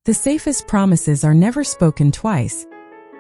The safest promises are never spoken twice.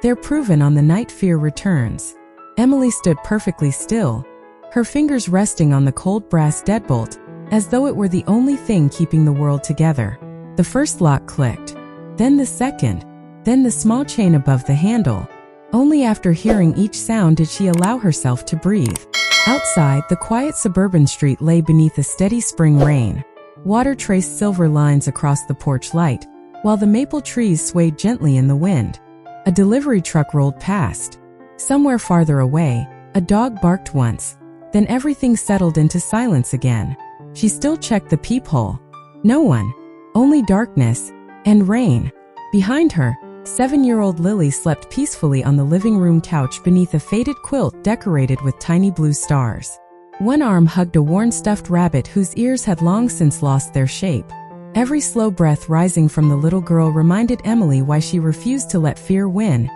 They're proven on the night fear returns. Emily stood perfectly still, her fingers resting on the cold brass deadbolt, as though it were the only thing keeping the world together. The first lock clicked, then the second, then the small chain above the handle. Only after hearing each sound did she allow herself to breathe. Outside, the quiet suburban street lay beneath a steady spring rain. Water traced silver lines across the porch light, while the maple trees swayed gently in the wind. A delivery truck rolled past. Somewhere farther away, a dog barked once, then everything settled into silence again. She still checked the peephole. No one. Only darkness and rain. Behind her, 7-year-old Lily slept peacefully on the living room couch beneath a faded quilt decorated with tiny blue stars. One arm hugged a worn stuffed rabbit whose ears had long since lost their shape. Every slow breath rising from the little girl reminded Emily why she refused to let fear win,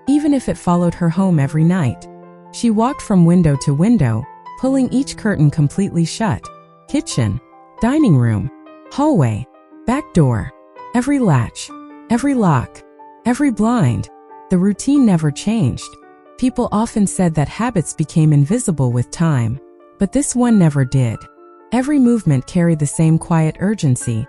even if it followed her home every night. She walked from window to window, pulling each curtain completely shut. Kitchen, dining room, hallway, back door. Every latch, every lock, every blind. The routine never changed. People often said that habits became invisible with time, but this one never did. Every movement carried the same quiet urgency,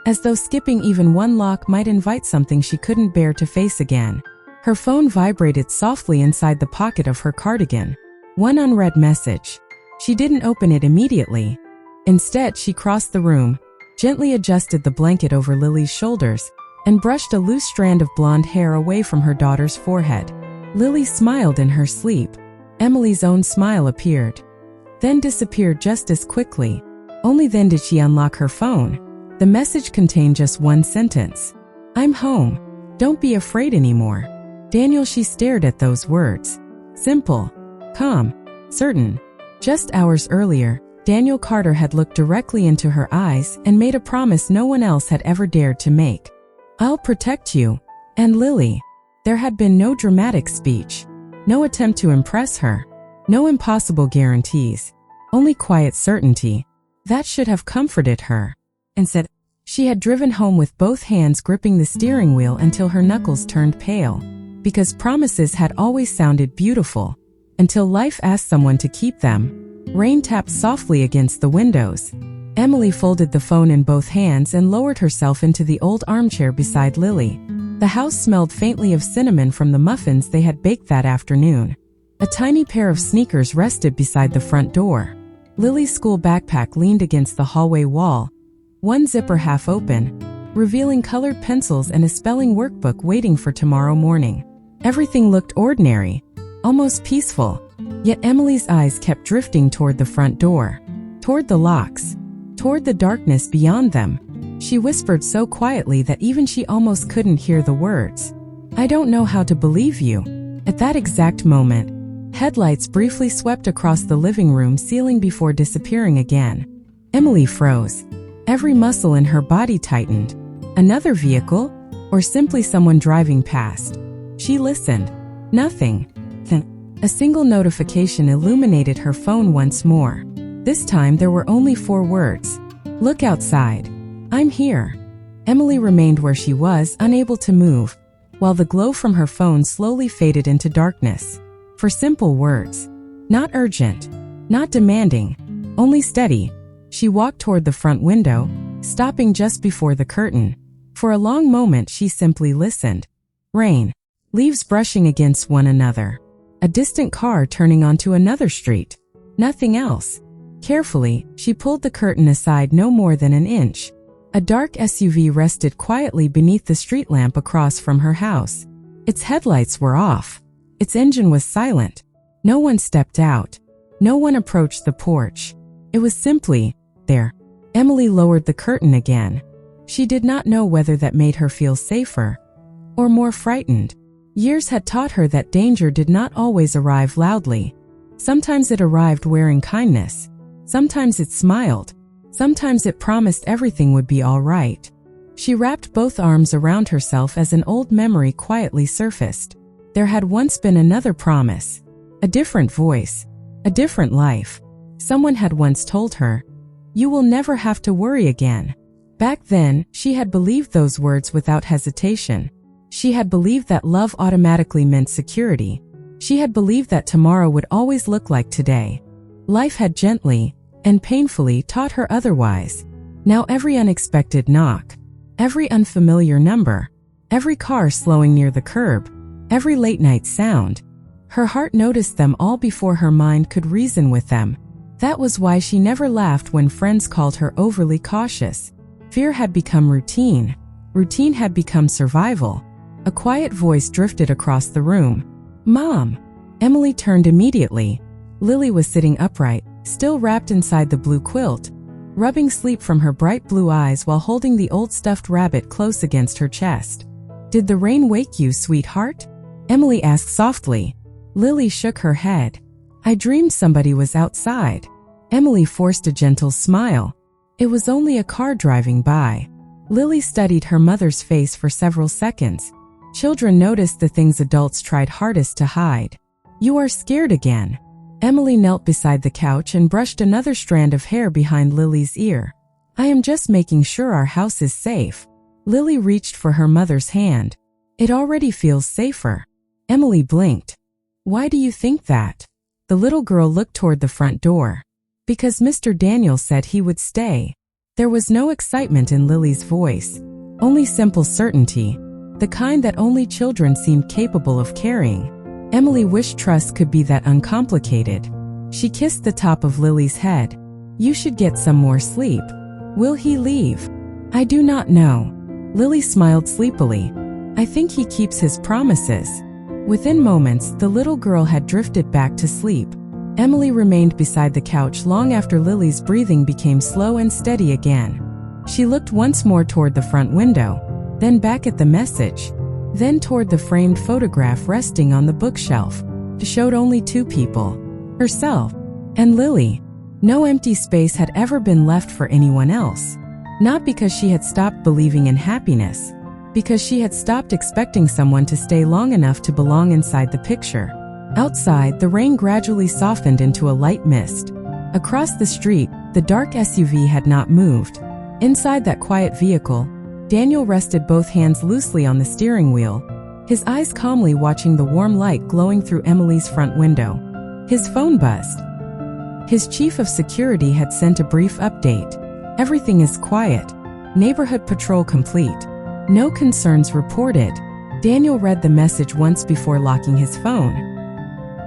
as though skipping even one lock might invite something she couldn't bear to face again. Her phone vibrated softly inside the pocket of her cardigan. One unread message. She didn't open it immediately. Instead, she crossed the room, gently adjusted the blanket over Lily's shoulders, and brushed a loose strand of blonde hair away from her daughter's forehead. Lily smiled in her sleep. Emily's own smile appeared, then disappeared just as quickly. Only then did she unlock her phone. The message contained just one sentence. "I'm home. Don't be afraid anymore." Daniel, she stared at those words. Simple, calm, certain. Just hours earlier, Daniel Carter had looked directly into her eyes and made a promise no one else had ever dared to make. "I'll protect you." And Lily. There had been no dramatic speech, no attempt to impress her, no impossible guarantees, only quiet certainty. That should have comforted her. Instead, she had driven home with both hands gripping the steering wheel until her knuckles turned pale. Because promises had always sounded beautiful, until life asked someone to keep them. Rain tapped softly against the windows. Emily folded the phone in both hands and lowered herself into the old armchair beside Lily. The house smelled faintly of cinnamon from the muffins they had baked that afternoon. A tiny pair of sneakers rested beside the front door. Lily's school backpack leaned against the hallway wall, one zipper half open, revealing colored pencils and a spelling workbook waiting for tomorrow morning. Everything looked ordinary, almost peaceful, yet Emily's eyes kept drifting toward the front door, toward the locks, toward the darkness beyond them. She whispered so quietly that even she almost couldn't hear the words. "I don't know how to believe you." At that exact moment, headlights briefly swept across the living room ceiling before disappearing again. Emily froze. Every muscle in her body tightened. Another vehicle? Or simply someone driving past? She listened. Nothing. Then, a single notification illuminated her phone once more. This time there were only 4 words. "Look outside. I'm here." Emily remained where she was, unable to move, while the glow from her phone slowly faded into darkness. For simple words. Not urgent. Not demanding. Only steady. She walked toward the front window, stopping just before the curtain. For a long moment she simply listened. Rain. Leaves brushing against one another. A distant car turning onto another street. Nothing else. Carefully, she pulled the curtain aside no more than an inch. A dark SUV rested quietly beneath the street lamp across from her house. Its headlights were off. Its engine was silent. No one stepped out. No one approached the porch. It was simply there. Emily lowered the curtain again. She did not know whether that made her feel safer or more frightened. Years had taught her that danger did not always arrive loudly. Sometimes it arrived wearing kindness. Sometimes it smiled. Sometimes it promised everything would be all right. She wrapped both arms around herself as an old memory quietly surfaced. There had once been another promise. A different voice. A different life. Someone had once told her, "You will never have to worry again." Back then, she had believed those words without hesitation. She had believed that love automatically meant security. She had believed that tomorrow would always look like today. Life had gently and painfully taught her otherwise. Now every unexpected knock, every unfamiliar number, every car slowing near the curb, every late-night sound, her heart noticed them all before her mind could reason with them. That was why she never laughed when friends called her overly cautious. Fear had become routine. Routine had become survival. A quiet voice drifted across the room. "Mom!" Emily turned immediately. Lily was sitting upright, still wrapped inside the blue quilt, rubbing sleep from her bright blue eyes while holding the old stuffed rabbit close against her chest. "Did the rain wake you, sweetheart?" Emily asked softly. Lily shook her head. "I dreamed somebody was outside." Emily forced a gentle smile. It was only a car driving by. Lily studied her mother's face for several seconds. Children noticed the things adults tried hardest to hide. "You are scared again." Emily knelt beside the couch and brushed another strand of hair behind Lily's ear. "I am just making sure our house is safe." Lily reached for her mother's hand. "It already feels safer." Emily blinked. "Why do you think that?" The little girl looked toward the front door. "Because Mr. Daniel said he would stay." There was no excitement in Lily's voice, only simple certainty, the kind that only children seemed capable of carrying. Emily wished trust could be that uncomplicated. She kissed the top of Lily's head. "You should get some more sleep." "Will he leave?" "I do not know." Lily smiled sleepily. "I think he keeps his promises." Within moments, the little girl had drifted back to sleep. Emily remained beside the couch long after Lily's breathing became slow and steady again. She looked once more toward the front window, then back at the message, then toward the framed photograph resting on the bookshelf. It showed only two people, herself and Lily. No empty space had ever been left for anyone else. Not because she had stopped believing in happiness, because she had stopped expecting someone to stay long enough to belong inside the picture. Outside, the rain gradually softened into a light mist. Across the street, the dark SUV had not moved. Inside that quiet vehicle, Daniel rested both hands loosely on the steering wheel, his eyes calmly watching the warm light glowing through Emily's front window. His phone buzzed. His chief of security had sent a brief update. "Everything is quiet. Neighborhood patrol complete. No concerns reported." Daniel read the message once before locking his phone.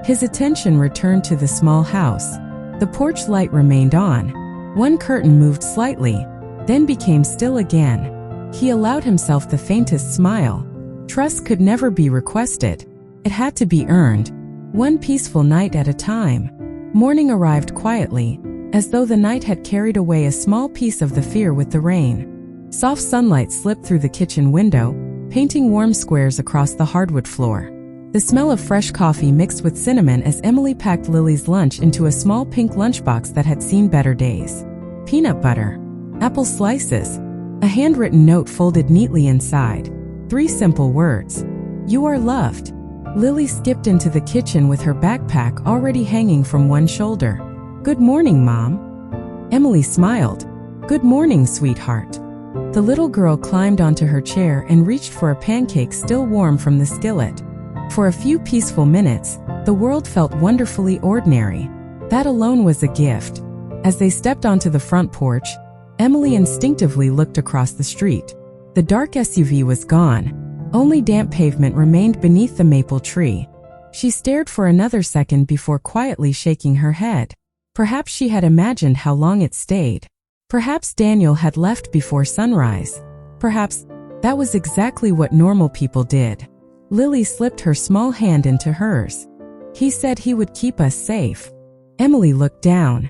His attention returned to the small house. The porch light remained on. One curtain moved slightly, then became still again. He allowed himself the faintest smile. Trust could never be requested. It had to be earned, one peaceful night at a time. Morning arrived quietly, as though the night had carried away a small piece of the fear with the rain. Soft sunlight slipped through the kitchen window, painting warm squares across the hardwood floor. The smell of fresh coffee mixed with cinnamon as Emily packed Lily's lunch into a small pink lunchbox that had seen better days. Peanut butter, apple slices, a handwritten note folded neatly inside. 3 simple words. "You are loved." Lily skipped into the kitchen with her backpack already hanging from one shoulder. "Good morning, Mom." Emily smiled. "Good morning, sweetheart." The little girl climbed onto her chair and reached for a pancake still warm from the skillet. For a few peaceful minutes, the world felt wonderfully ordinary. That alone was a gift. As they stepped onto the front porch, Emily instinctively looked across the street. The dark SUV was gone. Only damp pavement remained beneath the maple tree. She stared for another second before quietly shaking her head. Perhaps she had imagined how long it stayed. Perhaps Daniel had left before sunrise. Perhaps that was exactly what normal people did. Lily slipped her small hand into hers. "He said he would keep us safe." Emily looked down.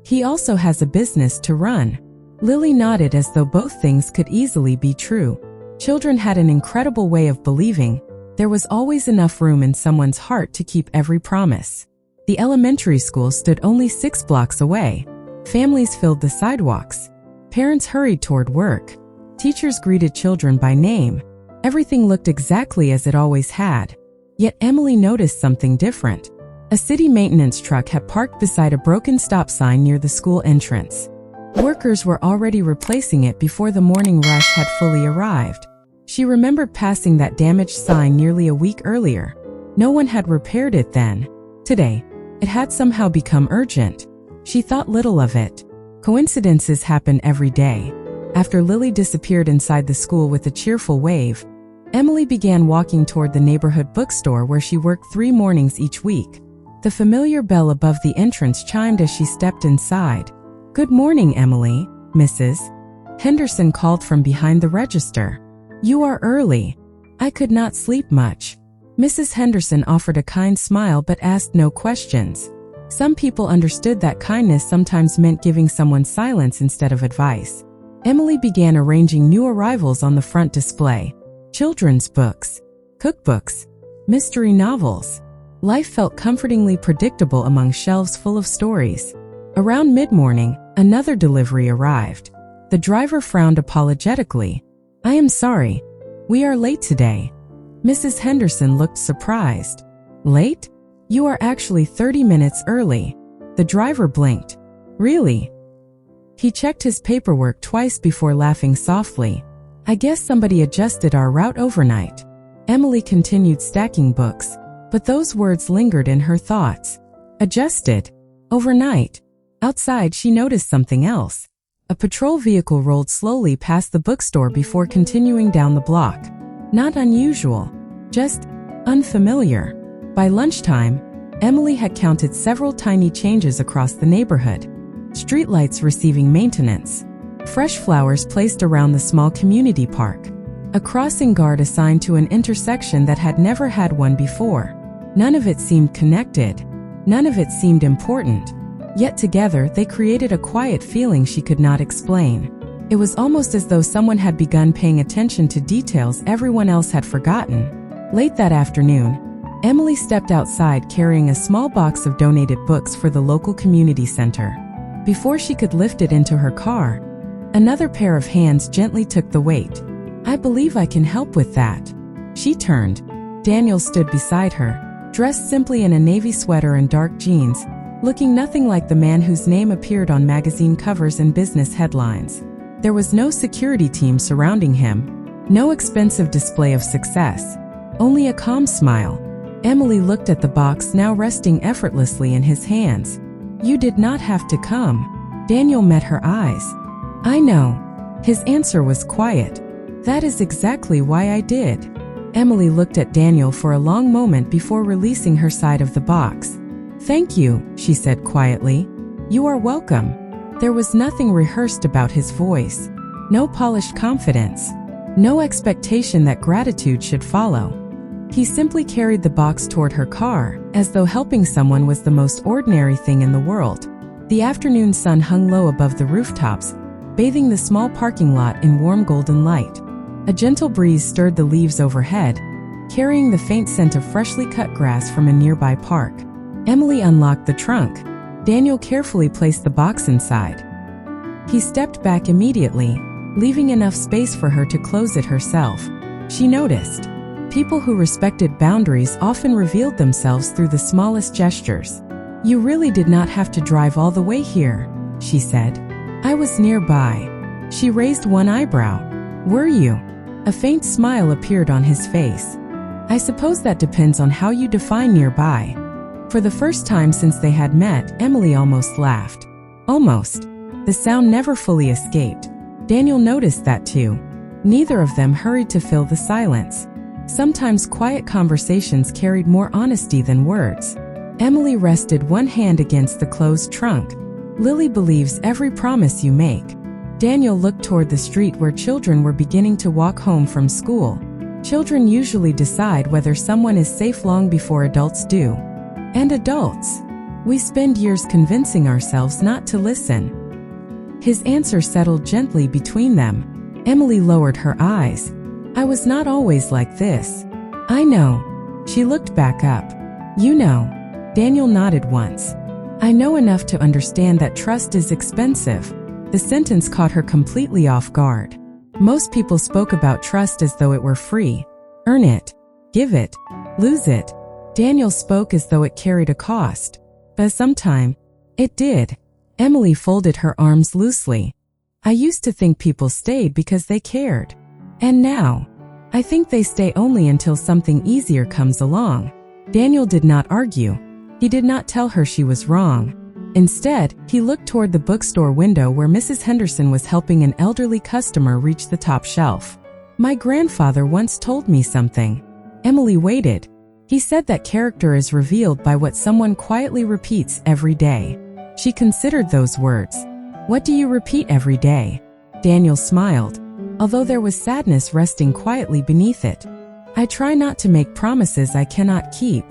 "He also has a business to run." Lily nodded as though both things could easily be true. Children had an incredible way of believing there was always enough room in someone's heart to keep every promise. The elementary school stood only 6 blocks away. Families filled the sidewalks. Parents hurried toward work. Teachers greeted children by name. Everything looked exactly as it always had. Yet Emily noticed something different. A city maintenance truck had parked beside a broken stop sign near the school entrance. Workers were already replacing it before the morning rush had fully arrived. She remembered passing that damaged sign nearly a week earlier. No one had repaired it then. Today, it had somehow become urgent. She thought little of it. Coincidences happen every day. After Lily disappeared inside the school with a cheerful wave, Emily began walking toward the neighborhood bookstore where she worked 3 mornings each week. The familiar bell above the entrance chimed as she stepped inside. "Good morning, Emily," Mrs. Henderson called from behind the register. "You are early. I could not sleep much." Mrs. Henderson offered a kind smile but asked no questions. Some people understood that kindness sometimes meant giving someone silence instead of advice. Emily began arranging new arrivals on the front display. Children's books, cookbooks, mystery novels. Life felt comfortingly predictable among shelves full of stories. Around mid-morning, another delivery arrived. The driver frowned apologetically. "I am sorry. We are late today." Mrs. Henderson looked surprised. "Late? You are actually 30 minutes early." The driver blinked. "Really?" He checked his paperwork twice before laughing softly. "I guess somebody adjusted our route overnight." Emily continued stacking books, but those words lingered in her thoughts. Adjusted? Overnight? Outside, she noticed something else. A patrol vehicle rolled slowly past the bookstore before continuing down the block. Not unusual, just unfamiliar. By lunchtime, Emily had counted several tiny changes across the neighborhood. Streetlights receiving maintenance, fresh flowers placed around the small community park, a crossing guard assigned to an intersection that had never had one before. None of it seemed connected. None of it seemed important. Yet together they created a quiet feeling she could not explain. It was almost as though someone had begun paying attention to details everyone else had forgotten. Late that afternoon, Emily stepped outside carrying a small box of donated books for the local community center. Before she could lift it into her car, another pair of hands gently took the weight. "I believe I can help with that." She turned. Daniel stood beside her, dressed simply in a navy sweater and dark jeans, looking nothing like the man whose name appeared on magazine covers and business headlines. There was no security team surrounding him, no expensive display of success, only a calm smile. Emily looked at the box now resting effortlessly in his hands. "You did not have to come." Daniel met her eyes. "I know." His answer was quiet. "That is exactly why I did." Emily looked at Daniel for a long moment before releasing her side of the box. "Thank you," she said quietly. "You are welcome." There was nothing rehearsed about his voice. No polished confidence. No expectation that gratitude should follow. He simply carried the box toward her car, as though helping someone was the most ordinary thing in the world. The afternoon sun hung low above the rooftops, bathing the small parking lot in warm golden light. A gentle breeze stirred the leaves overhead, carrying the faint scent of freshly cut grass from a nearby park. Emily unlocked the trunk. Daniel carefully placed the box inside. He stepped back immediately, leaving enough space for her to close it herself. She noticed. People who respected boundaries often revealed themselves through the smallest gestures. "You really did not have to drive all the way here," she said. "I was nearby." She raised one eyebrow. "Were you?" A faint smile appeared on his face. "I suppose that depends on how you define nearby." For the first time since they had met, Emily almost laughed. Almost. The sound never fully escaped. Daniel noticed that too. Neither of them hurried to fill the silence. Sometimes quiet conversations carried more honesty than words. Emily rested one hand against the closed trunk. "Lily believes every promise you make." Daniel looked toward the street where children were beginning to walk home from school. Children usually decide whether someone is safe long before adults do. And adults, we spend years convincing ourselves not to listen. His answer settled gently between them. Emily lowered her eyes. "I was not always like this." "I know." She looked back up. "You know." Daniel nodded once. "I know enough to understand that trust is expensive." The sentence caught her completely off guard. Most people spoke about trust as though it were free. Earn it. Give it. Lose it. Daniel spoke as though it carried a cost. But sometime, it did. Emily folded her arms loosely. I used to think people stayed because they cared. And now, I think they stay only until something easier comes along. Daniel did not argue. He did not tell her she was wrong. Instead, he looked toward the bookstore window where Mrs. Henderson was helping an elderly customer reach the top shelf. My grandfather once told me something. Emily waited. He said that character is revealed by what someone quietly repeats every day. She considered those words. What do you repeat every day? Daniel smiled, although there was sadness resting quietly beneath it. I try not to make promises I cannot keep.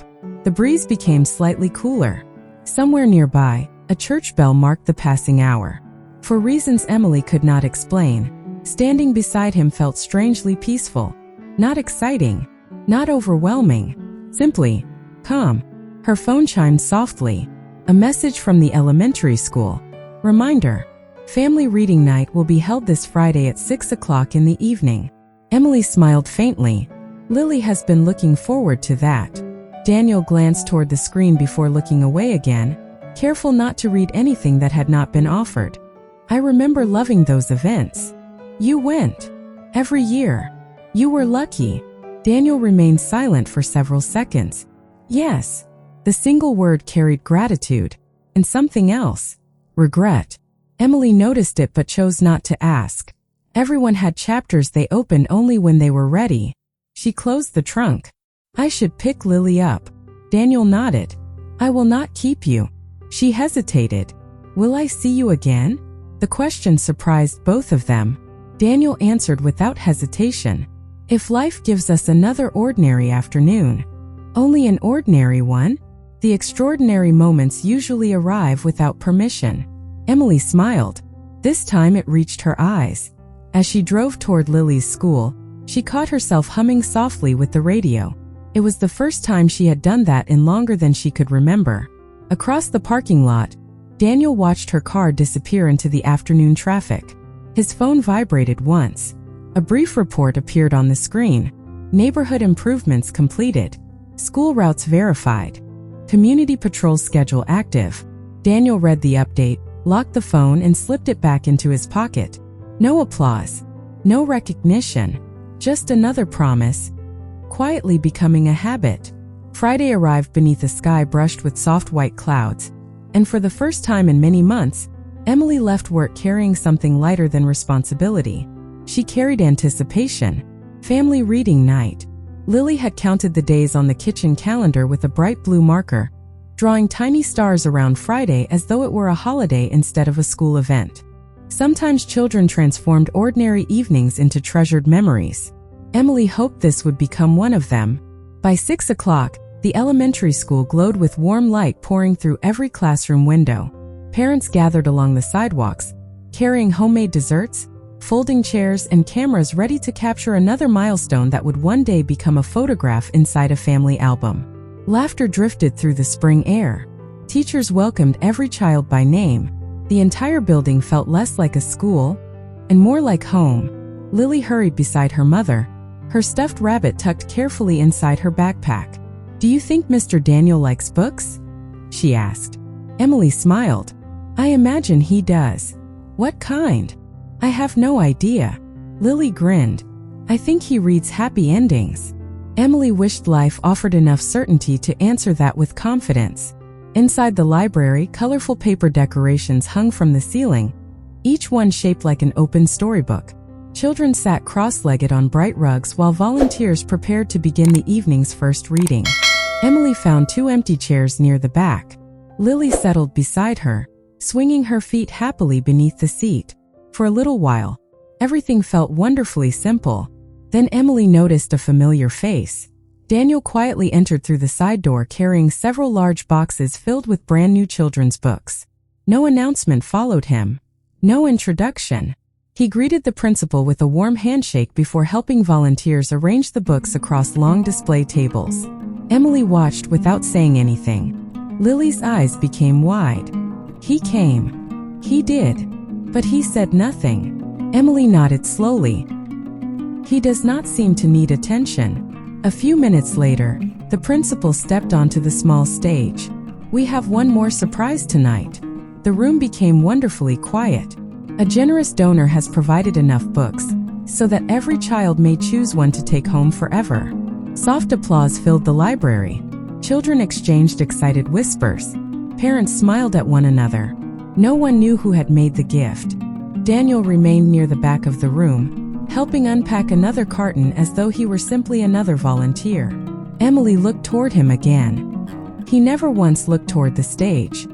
The breeze became slightly cooler. Somewhere nearby, a church bell marked the passing hour. For reasons Emily could not explain, standing beside him felt strangely peaceful. Not exciting, not overwhelming, simply calm. Her phone chimed softly. A message from the elementary school. Reminder: family reading night will be held this Friday at 6 o'clock in the evening. Emily smiled faintly. Lily has been looking forward to that. Daniel glanced toward the screen before looking away again, careful not to read anything that had not been offered. I remember loving those events. You went. Every year. You were lucky. Daniel remained silent for several seconds. Yes. The single word carried gratitude, and something else. Regret. Emily noticed it but chose not to ask. Everyone had chapters they opened only when they were ready. She closed the trunk. I should pick Lily up. Daniel nodded. I will not keep you. She hesitated. Will I see you again? The question surprised both of them. Daniel answered without hesitation. If life gives us another ordinary afternoon. Only an ordinary one? The extraordinary moments usually arrive without permission. Emily smiled. This time it reached her eyes. As she drove toward Lily's school, she caught herself humming softly with the radio. It was the first time she had done that in longer than she could remember. Across the parking lot, Daniel watched her car disappear into the afternoon traffic. His phone vibrated once. A brief report appeared on the screen. Neighborhood improvements completed. School routes verified. Community patrol schedule active. Daniel read the update, locked the phone and slipped it back into his pocket. No applause. No recognition. Just another promise. Quietly becoming a habit. Friday arrived beneath a sky brushed with soft white clouds. And for the first time in many months, Emily left work carrying something lighter than responsibility. She carried anticipation. Family reading night. Lily had counted the days on the kitchen calendar with a bright blue marker, drawing tiny stars around Friday as though it were a holiday instead of a school event. Sometimes children transformed ordinary evenings into treasured memories. Emily hoped this would become one of them. By 6 o'clock, the elementary school glowed with warm light pouring through every classroom window. Parents gathered along the sidewalks, carrying homemade desserts, folding chairs and cameras ready to capture another milestone that would one day become a photograph inside a family album. Laughter drifted through the spring air. Teachers welcomed every child by name. The entire building felt less like a school and more like home. Lily hurried beside her mother, her stuffed rabbit tucked carefully inside her backpack. Do you think Mr. Daniel likes books? She asked. Emily smiled. I imagine he does. What kind? I have no idea. Lily grinned. I think he reads happy endings. Emily wished life offered enough certainty to answer that with confidence. Inside the library, colorful paper decorations hung from the ceiling, each one shaped like an open storybook. Children sat cross-legged on bright rugs while volunteers prepared to begin the evening's first reading. Emily found 2 empty chairs near the back. Lily settled beside her, swinging her feet happily beneath the seat. For a little while, everything felt wonderfully simple. Then Emily noticed a familiar face. Daniel quietly entered through the side door carrying several large boxes filled with brand new children's books. No announcement followed him. No introduction. He greeted the principal with a warm handshake before helping volunteers arrange the books across long display tables. Emily watched without saying anything. Lily's eyes became wide. He came. He did. But he said nothing. Emily nodded slowly. He does not seem to need attention. A few minutes later, the principal stepped onto the small stage. We have one more surprise tonight. the room became wonderfully quiet. A generous donor has provided enough books so that every child may choose one to take home forever. Soft applause filled the library. Children exchanged excited whispers. Parents smiled at one another. No one knew who had made the gift. Daniel remained near the back of the room, helping unpack another carton as though he were simply another volunteer. Emily looked toward him again. He never once looked toward the stage.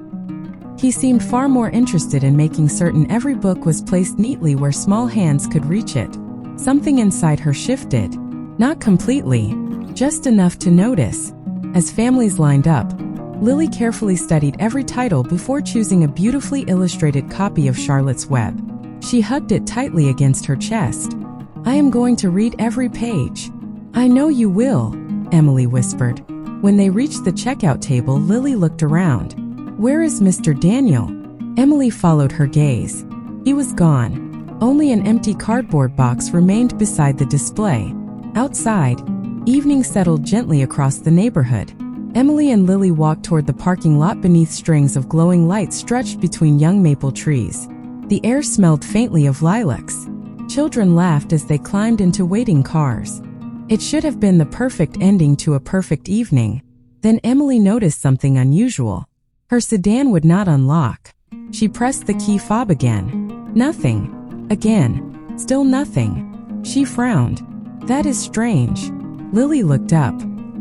He seemed far more interested in making certain every book was placed neatly where small hands could reach it. Something inside her shifted. Not completely, just enough to notice. As families lined up, Lily carefully studied every title before choosing a beautifully illustrated copy of Charlotte's Web. She hugged it tightly against her chest. "I am going to read every page." "I know you will," Emily whispered. When they reached the checkout table, Lily looked around. "Where is Mr. Daniel?" Emily followed her gaze. He was gone. Only an empty cardboard box remained beside the display. Outside, evening settled gently across the neighborhood. Emily and Lily walked toward the parking lot beneath strings of glowing lights stretched between young maple trees. The air smelled faintly of lilacs. Children laughed as they climbed into waiting cars. It should have been the perfect ending to a perfect evening. Then Emily noticed something unusual. Her sedan would not unlock. She pressed the key fob again. Nothing. Again. Still nothing. She frowned. "That is strange." Lily looked up.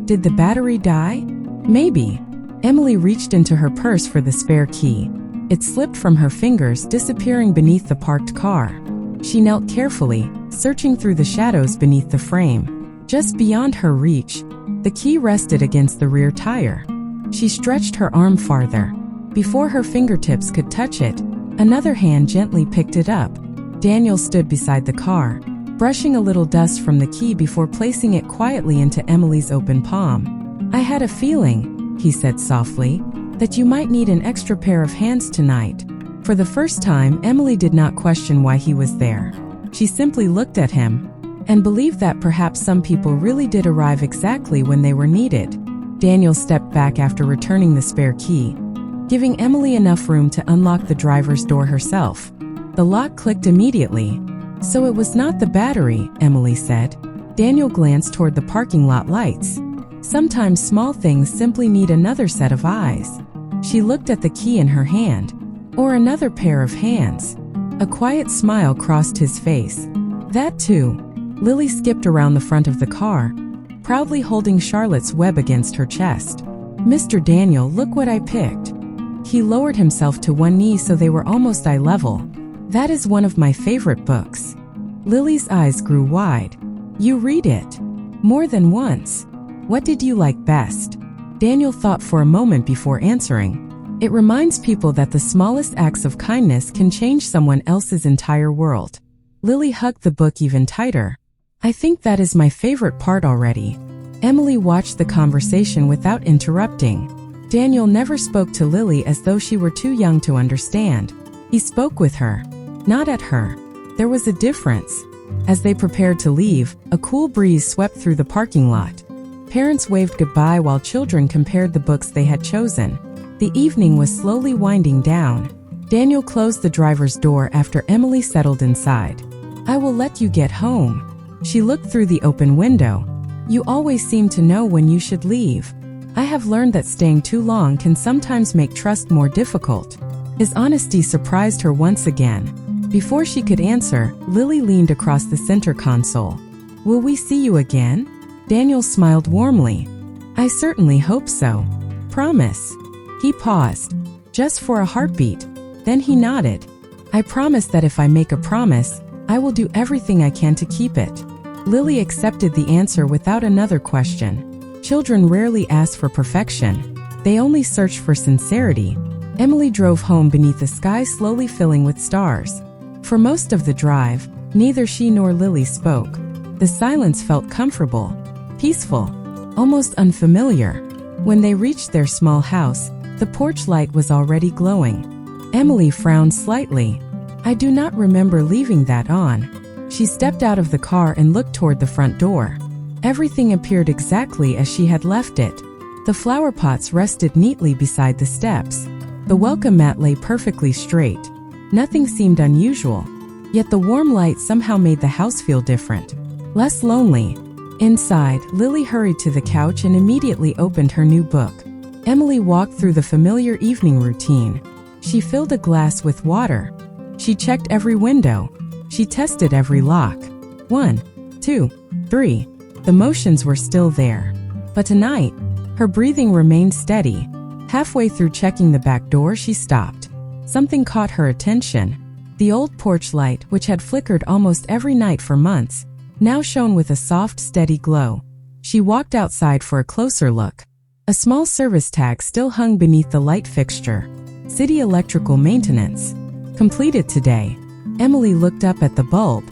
Did the battery die? Maybe. Emily reached into her purse for the spare key. It slipped from her fingers, disappearing beneath the parked car. She knelt carefully, searching through the shadows beneath the frame. Just beyond her reach, the key rested against the rear tire. She stretched her arm farther. Before her fingertips could touch it, another hand gently picked it up. Daniel stood beside the car, brushing a little dust from the key before placing it quietly into Emily's open palm. "I had a feeling," he said softly, "that you might need an extra pair of hands tonight." For the first time, Emily did not question why he was there. She simply looked at him and believed that perhaps some people really did arrive exactly when they were needed. Daniel stepped back after returning the spare key, giving Emily enough room to unlock the driver's door herself. The lock clicked immediately. "So it was not the battery," Emily said. Daniel glanced toward the parking lot lights. Sometimes small things simply need another set of eyes. She looked at the key in her hand, or another pair of hands. A quiet smile crossed his face. "That too." Lily skipped around the front of the car, proudly holding Charlotte's Web against her chest. "Mr. Daniel, look what I picked." He lowered himself to one knee so they were almost eye level. "That is one of my favorite books." Lily's eyes grew wide. "You read it?" "More than once." "What did you like best?" Daniel thought for a moment before answering. It reminds people that the smallest acts of kindness can change someone else's entire world. Lily hugged the book even tighter. "I think that is my favorite part already." Emily watched the conversation without interrupting. Daniel never spoke to Lily as though she were too young to understand. He spoke with her, not at her. There was a difference. As they prepared to leave, a cool breeze swept through the parking lot. Parents waved goodbye while children compared the books they had chosen. The evening was slowly winding down. Daniel closed the driver's door after Emily settled inside. "I will let you get home." She looked through the open window. "You always seem to know when you should leave." "I have learned that staying too long can sometimes make trust more difficult." His honesty surprised her once again. Before she could answer, Lily leaned across the center console. "Will we see you again?" Daniel smiled warmly. "I certainly hope so." "Promise." He paused, just for a heartbeat. Then he nodded. "I promise that if I make a promise, I will do everything I can to keep it." Lily accepted the answer without another question. Children rarely ask for perfection. They only search for sincerity. Emily drove home beneath a sky slowly filling with stars. For most of the drive, neither she nor Lily spoke. The silence felt comfortable, peaceful, almost unfamiliar. When they reached their small house, the porch light was already glowing. Emily frowned slightly. "I do not remember leaving that on." She stepped out of the car and looked toward the front door. Everything appeared exactly as she had left it. The flower pots rested neatly beside the steps. The welcome mat lay perfectly straight. Nothing seemed unusual, yet the warm light somehow made the house feel different, less lonely. Inside, Lily hurried to the couch and immediately opened her new book. Emily walked through the familiar evening routine. She filled a glass with water. She checked every window. She tested every lock. 1, 2, 3. The motions were still there. But tonight, her breathing remained steady. Halfway through checking the back door, she stopped. Something caught her attention. The old porch light, which had flickered almost every night for months, now shone with a soft, steady glow. She walked outside for a closer look. A small service tag still hung beneath the light fixture. City electrical maintenance. Completed today. Emily looked up at the bulb,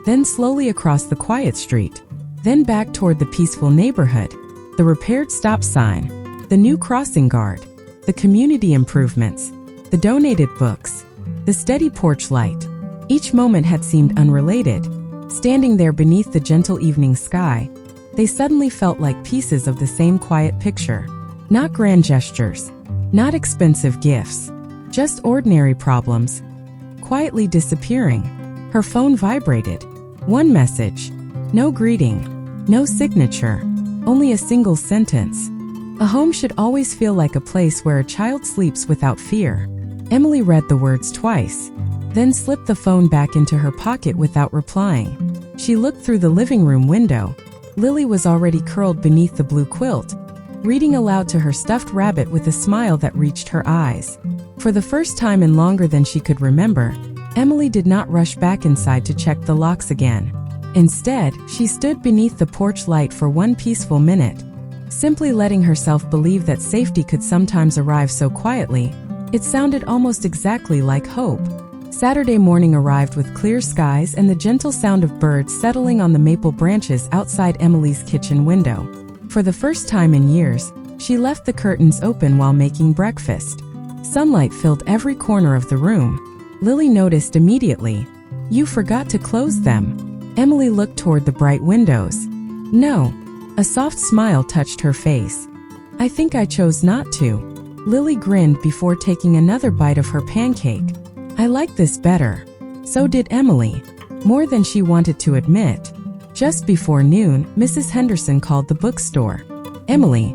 then slowly across the quiet street, then back toward the peaceful neighborhood. The repaired stop sign, the new crossing guard, the community improvements, the donated books, the steady porch light. Each moment had seemed unrelated. Standing there beneath the gentle evening sky, they suddenly felt like pieces of the same quiet picture. Not grand gestures, not expensive gifts, just ordinary problems, quietly disappearing. Her phone vibrated. One message. No greeting, no signature, only a single sentence. A home should always feel like a place where a child sleeps without fear. Emily read the words twice, then slipped the phone back into her pocket without replying. She looked through the living room window. Lily was already curled beneath the blue quilt, reading aloud to her stuffed rabbit with a smile that reached her eyes. For the first time in longer than she could remember, Emily did not rush back inside to check the locks again. Instead, she stood beneath the porch light for one peaceful minute, simply letting herself believe that safety could sometimes arrive so quietly. It sounded almost exactly like hope. Saturday morning arrived with clear skies and the gentle sound of birds settling on the maple branches outside Emily's kitchen window. For the first time in years, she left the curtains open while making breakfast. Sunlight filled every corner of the room. Lily noticed immediately. "You forgot to close them." Emily looked toward the bright windows. "No." A soft smile touched her face. "I think I chose not to." Lily grinned before taking another bite of her pancake. "I like this better." So did Emily, more than she wanted to admit. Just before noon, Mrs. Henderson called the bookstore. "Emily,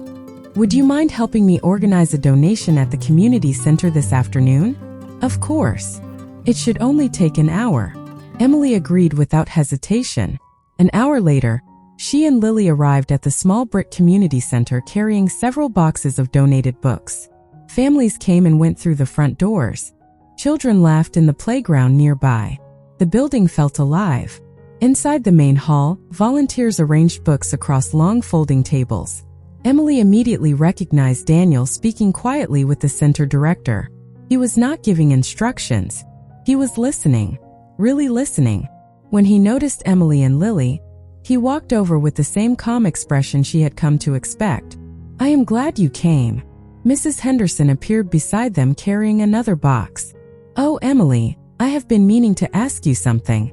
would you mind helping me organize a donation at the community center this afternoon?" "Of course. It should only take an hour." Emily agreed without hesitation. An hour later, she and Lily arrived at the small brick community center carrying several boxes of donated books. Families came and went through the front doors. Children laughed in the playground nearby. The building felt alive. Inside the main hall, volunteers arranged books across long folding tables. Emily immediately recognized Daniel speaking quietly with the center director. He was not giving instructions. He was listening, really listening. When he noticed Emily and Lily, he walked over with the same calm expression she had come to expect. "I am glad you came." Mrs. Henderson appeared beside them carrying another box. "Oh, Emily, I have been meaning to ask you something."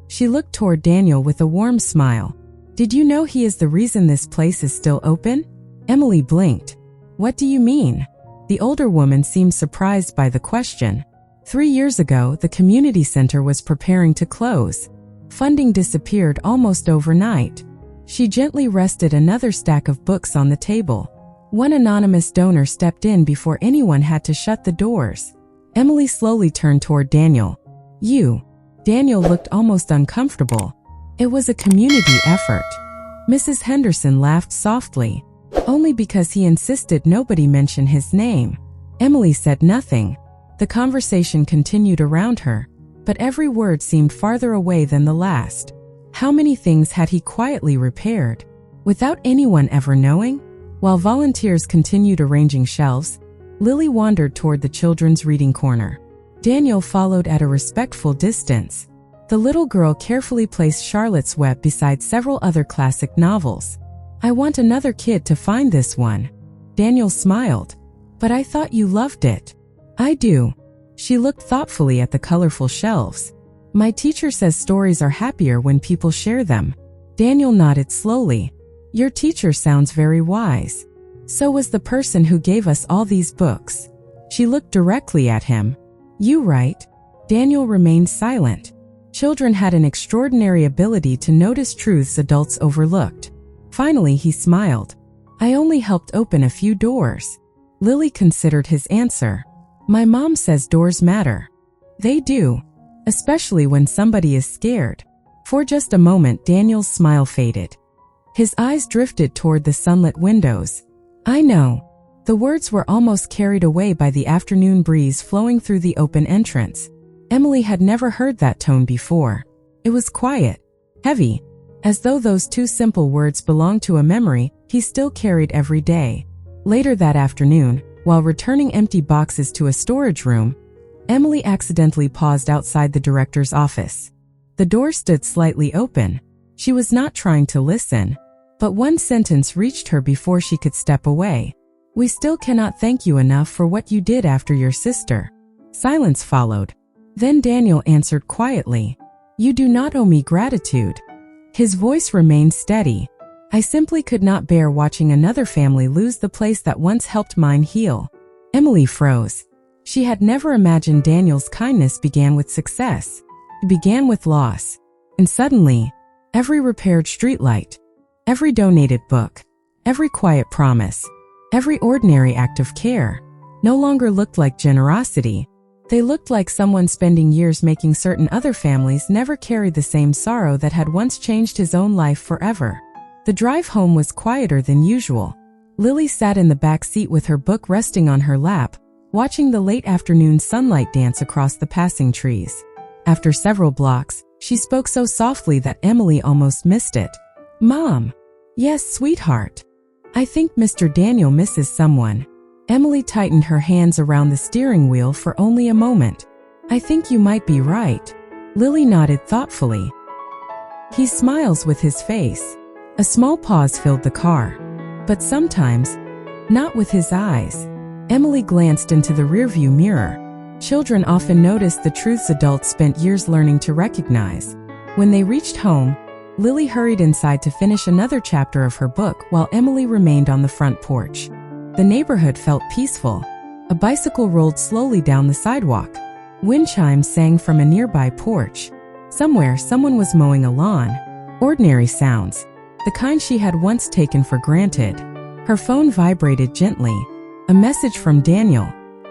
She looked toward Daniel with a warm smile. "Did you know he is the reason this place is still open?" Emily blinked. "What do you mean?" The older woman seemed surprised by the question. 3 years ago, the community center was preparing to close. Funding disappeared almost overnight. She gently rested another stack of books on the table. One anonymous donor stepped in before anyone had to shut the doors. Emily slowly turned toward Daniel. "You." Daniel looked almost uncomfortable. "It was a community effort." Mrs. Henderson laughed softly. "Only because he insisted nobody mention his name." Emily said nothing. The conversation continued around her, but every word seemed farther away than the last. How many things had he quietly repaired, without anyone ever knowing? While volunteers continued arranging shelves, Lily wandered toward the children's reading corner. Daniel followed at a respectful distance. The little girl carefully placed Charlotte's Web beside several other classic novels. "I want another kid to find this one." Daniel smiled. "But I thought you loved it." "I do." She looked thoughtfully at the colorful shelves. "My teacher says stories are happier when people share them." Daniel nodded slowly. "Your teacher sounds very wise. So was the person who gave us all these books." She looked directly at him. You right? Daniel remained silent. Children had an extraordinary ability to notice truths adults overlooked. Finally, he smiled. I only helped open a few doors. Lily considered his answer. My mom says doors matter. They do, especially when somebody is scared. For just a moment, Daniel's smile faded. His eyes drifted toward the sunlit windows. I know. The words were almost carried away by the afternoon breeze flowing through the open entrance. Emily had never heard that tone before. It was quiet, heavy, as though those two simple words belonged to a memory he still carried every day. Later that afternoon, while returning empty boxes to a storage room, Emily accidentally paused outside the director's office. The door stood slightly open. She was not trying to listen, but one sentence reached her before she could step away. We still cannot thank you enough for what you did after your sister. Silence followed. Then Daniel answered quietly. You do not owe me gratitude. His voice remained steady. I simply could not bear watching another family lose the place that once helped mine heal. Emily froze. She had never imagined Daniel's kindness began with success. It began with loss. And suddenly, every repaired streetlight, every donated book, every quiet promise, every ordinary act of care no longer looked like generosity. They looked like someone spending years making certain other families never carried the same sorrow that had once changed his own life forever. The drive home was quieter than usual. Lily sat in the back seat with her book resting on her lap, watching the late afternoon sunlight dance across the passing trees. After several blocks, she spoke so softly that Emily almost missed it. Mom. Yes, sweetheart. I think Mr. Daniel misses someone. Emily tightened her hands around the steering wheel for only a moment. I think you might be right. Lily nodded thoughtfully. He smiles with his face. A small pause filled the car. But sometimes, not with his eyes. Emily glanced into the rearview mirror. Children often notice the truths adults spent years learning to recognize. When they reached home, Lily hurried inside to finish another chapter of her book while Emily remained on the front porch. The neighborhood felt peaceful. A bicycle rolled slowly down the sidewalk. Wind chimes sang from a nearby porch. Somewhere, someone was mowing a lawn. Ordinary sounds, the kind she had once taken for granted. Her phone vibrated gently. A message from Daniel.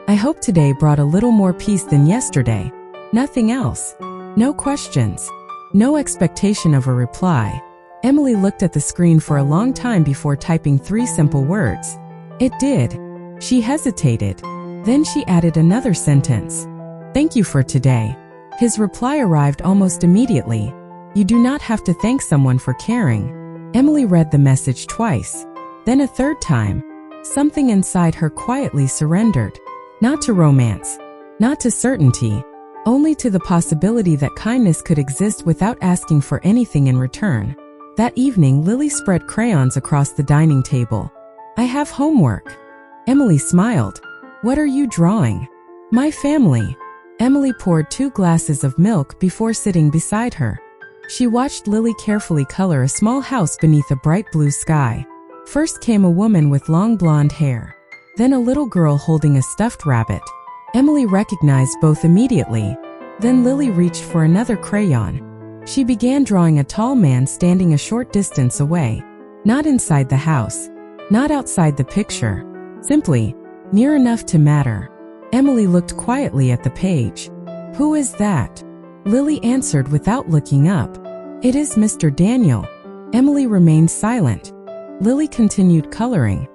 I hope today brought a little more peace than yesterday. Nothing else. No questions. No expectation of a reply. Emily looked at the screen for a long time before typing 3 simple words. It did. She hesitated. Then she added another sentence. Thank you for today. His reply arrived almost immediately. You do not have to thank someone for caring. Emily read the message twice. Then a third time. Something inside her quietly surrendered. Not to romance. Not to certainty. Only to the possibility that kindness could exist without asking for anything in return. That evening, Lily spread crayons across the dining table. I have homework. Emily smiled. What are you drawing? My family. Emily poured 2 glasses of milk before sitting beside her. She watched Lily carefully color a small house beneath a bright blue sky. First came a woman with long blonde hair. Then a little girl holding a stuffed rabbit. Emily recognized both immediately. Then Lily reached for another crayon. She began drawing a tall man standing a short distance away. Not inside the house. Not outside the picture. Simply, near enough to matter. Emily looked quietly at the page. Who is that? Lily answered without looking up. It is Mr. Daniel. Emily remained silent. Lily continued coloring.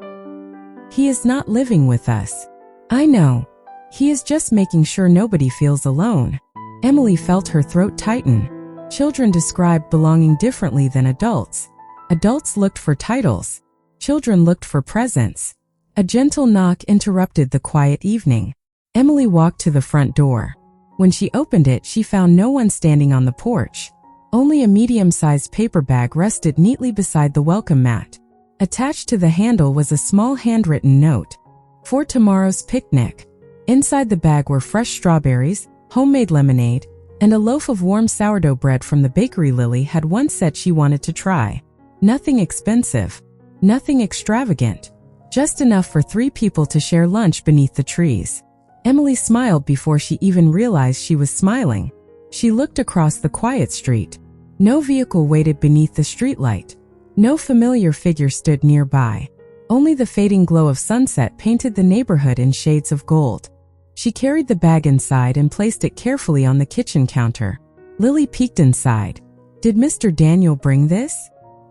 He is not living with us. I know. He is just making sure nobody feels alone. Emily felt her throat tighten. Children described belonging differently than adults. Adults looked for titles. Children looked for presents. A gentle knock interrupted the quiet evening. Emily walked to the front door. When she opened it, she found no one standing on the porch. Only a medium-sized paper bag rested neatly beside the welcome mat. Attached to the handle was a small handwritten note. For tomorrow's picnic. Inside the bag were fresh strawberries, homemade lemonade, and a loaf of warm sourdough bread from the bakery Lily had once said she wanted to try. Nothing expensive. Nothing extravagant. Just enough for 3 people to share lunch beneath the trees. Emily smiled before she even realized she was smiling. She looked across the quiet street. No vehicle waited beneath the streetlight. No familiar figure stood nearby. Only the fading glow of sunset painted the neighborhood in shades of gold. She carried the bag inside and placed it carefully on the kitchen counter. Lily peeked inside. "Did Mr. Daniel bring this?"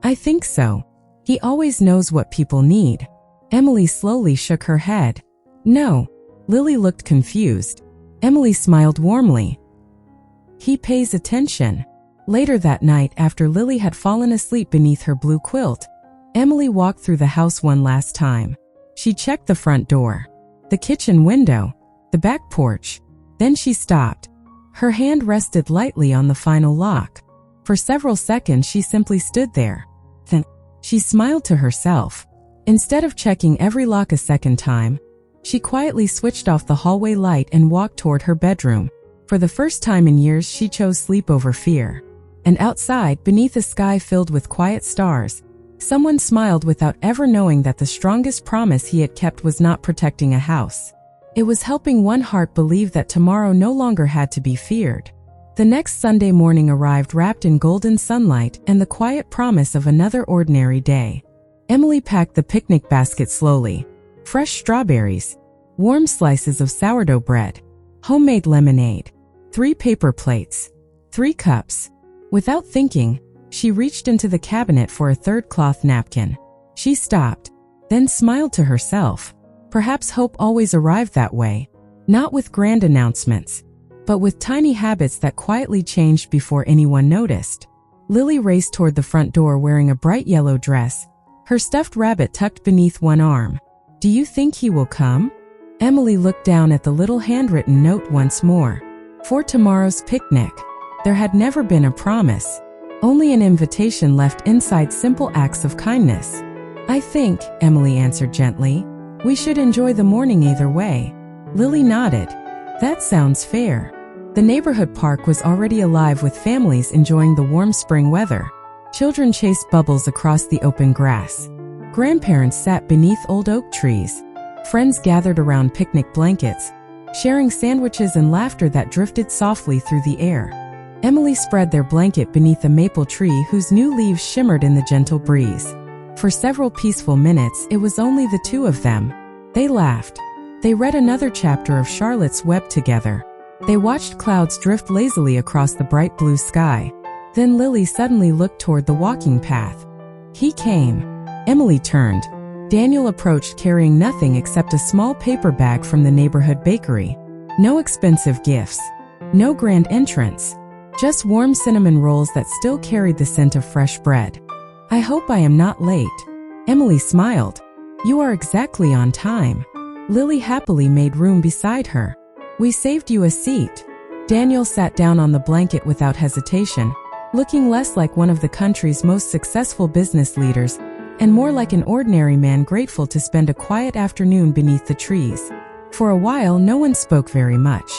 "I think so. He always knows what people need." Emily slowly shook her head. "No." Lily looked confused. Emily smiled warmly. "He pays attention." Later that night, after Lily had fallen asleep beneath her blue quilt, Emily walked through the house one last time. She checked the front door, the kitchen window, the back porch. Then she stopped. Her hand rested lightly on the final lock. For several seconds she simply stood there. Then she smiled to herself. Instead of checking every lock a second time, she quietly switched off the hallway light and walked toward her bedroom. For the first time in years, she chose sleep over fear. And outside, beneath a sky filled with quiet stars, someone smiled without ever knowing that the strongest promise he had kept was not protecting a house. It was helping one heart believe that tomorrow no longer had to be feared. The next Sunday morning arrived wrapped in golden sunlight and the quiet promise of another ordinary day. Emily packed the picnic basket slowly. Fresh strawberries, warm slices of sourdough bread, homemade lemonade, 3 paper plates, 3 cups. Without thinking, she reached into the cabinet for a third cloth napkin. She stopped, then smiled to herself. Perhaps hope always arrived that way, not with grand announcements, but with tiny habits that quietly changed before anyone noticed. Lily raced toward the front door wearing a bright yellow dress, her stuffed rabbit tucked beneath one arm. "Do you think he will come?" Emily looked down at the little handwritten note once more. For tomorrow's picnic. There had never been a promise, only an invitation left inside simple acts of kindness. "I think," Emily answered gently, "we should enjoy the morning either way." Lily nodded. "That sounds fair." The neighborhood park was already alive with families enjoying the warm spring weather. Children chased bubbles across the open grass. Grandparents sat beneath old oak trees. Friends gathered around picnic blankets, sharing sandwiches and laughter that drifted softly through the air. Emily spread their blanket beneath a maple tree whose new leaves shimmered in the gentle breeze. For several peaceful minutes, it was only the two of them. They laughed. They read another chapter of Charlotte's Web together. They watched clouds drift lazily across the bright blue sky. Then Lily suddenly looked toward the walking path. He came. Emily turned. Daniel approached carrying nothing except a small paper bag from the neighborhood bakery. No expensive gifts. No grand entrance. Just warm cinnamon rolls that still carried the scent of fresh bread. "I hope I am not late." Emily smiled. "You are exactly on time." Lily happily made room beside her. "We saved you a seat." Daniel sat down on the blanket without hesitation, looking less like one of the country's most successful business leaders and more like an ordinary man grateful to spend a quiet afternoon beneath the trees. For a while, no one spoke very much.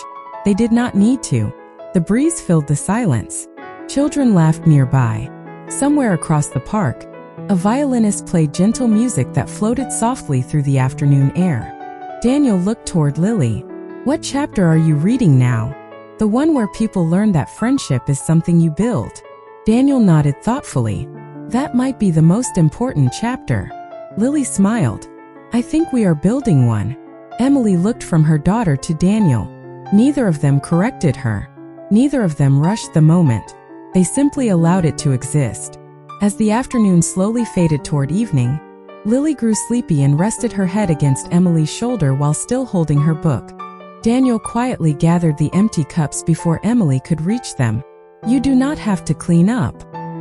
They did not need to. The breeze filled the silence. Children laughed nearby. Somewhere across the park, a violinist played gentle music that floated softly through the afternoon air. Daniel looked toward Lily. "What chapter are you reading now?" "The one where people learn that friendship is something you build." Daniel nodded thoughtfully. "That might be the most important chapter." Lily smiled. "I think we are building one." Emily looked from her daughter to Daniel. Neither of them corrected her. Neither of them rushed the moment. They simply allowed it to exist. As the afternoon slowly faded toward evening, Lily grew sleepy and rested her head against Emily's shoulder while still holding her book. Daniel quietly gathered the empty cups before Emily could reach them. "You do not have to clean up."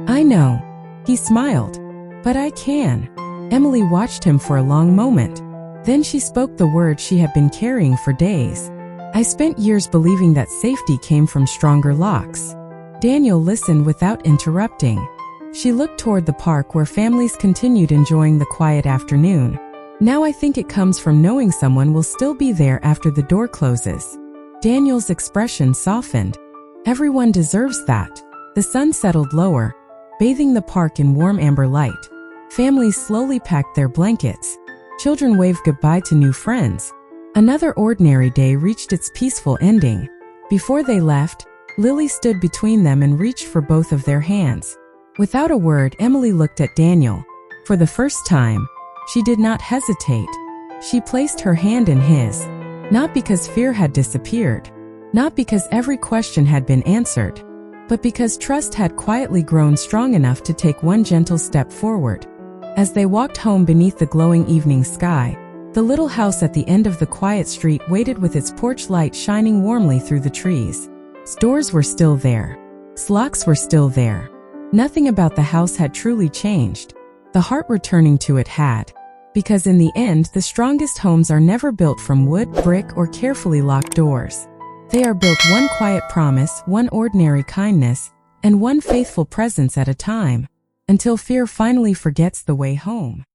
"I know." He smiled. "But I can." Emily watched him for a long moment. Then she spoke the words she had been carrying for days. "I spent years believing that safety came from stronger locks." Daniel listened without interrupting. She looked toward the park where families continued enjoying the quiet afternoon. "Now I think it comes from knowing someone will still be there after the door closes." Daniel's expression softened. "Everyone deserves that." The sun settled lower, bathing the park in warm amber light. Families slowly packed their blankets. Children waved goodbye to new friends. Another ordinary day reached its peaceful ending. Before they left, Lily stood between them and reached for both of their hands. Without a word, Emily looked at Daniel. For the first time, she did not hesitate. She placed her hand in his, not because fear had disappeared, not because every question had been answered, but because trust had quietly grown strong enough to take one gentle step forward. As they walked home beneath the glowing evening sky, the little house at the end of the quiet street waited with its porch light shining warmly through the trees. Stores were still there. Slocks were still there. Nothing about the house had truly changed. The heart returning to it had. Because in the end, the strongest homes are never built from wood, brick, or carefully locked doors. They are built one quiet promise, one ordinary kindness, and one faithful presence at a time, until fear finally forgets the way home.